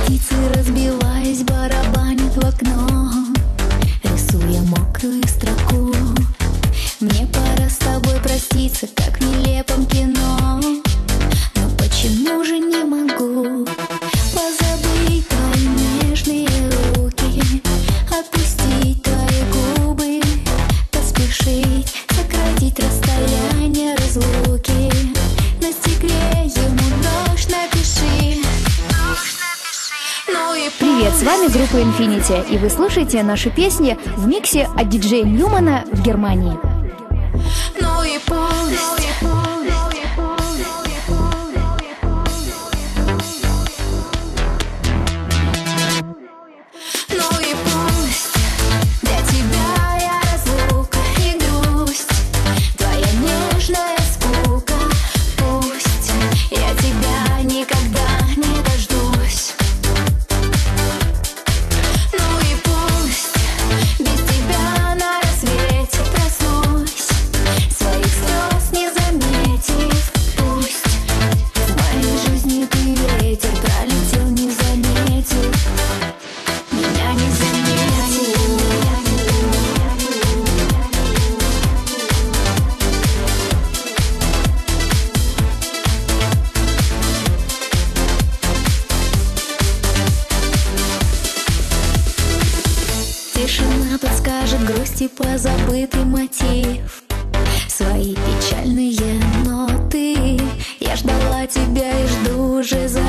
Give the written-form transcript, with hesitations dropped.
птицы, разбиваясь, барабанят в окно, рисуя мокрую строку. Мне пора с тобой проститься, как в нелепом кино. Но почему же не могу позабыть твои нежные руки, отпустить твои губы, поспешить сократить расстояние разлуки. На стекле ему дождь напиши. Привет, с вами группа Infinity, и вы слушаете наши песни в миксе от диджея Ньюмана в Германии. Ну и пусть. Ну и пусть для тебя я разлука и грусть, твоя нежная скука. Пусть я тебя никогда не дождусь. Ну и пусть без тебя на рассвете проснусь, своих слез не заметив. Пусть в моей жизни ты ветер, пролетел, не заметил. Меня не заметил. Тишина подскажет грусти позабытый мотив, свои печальные ноты. Я ждала тебя и жду уже за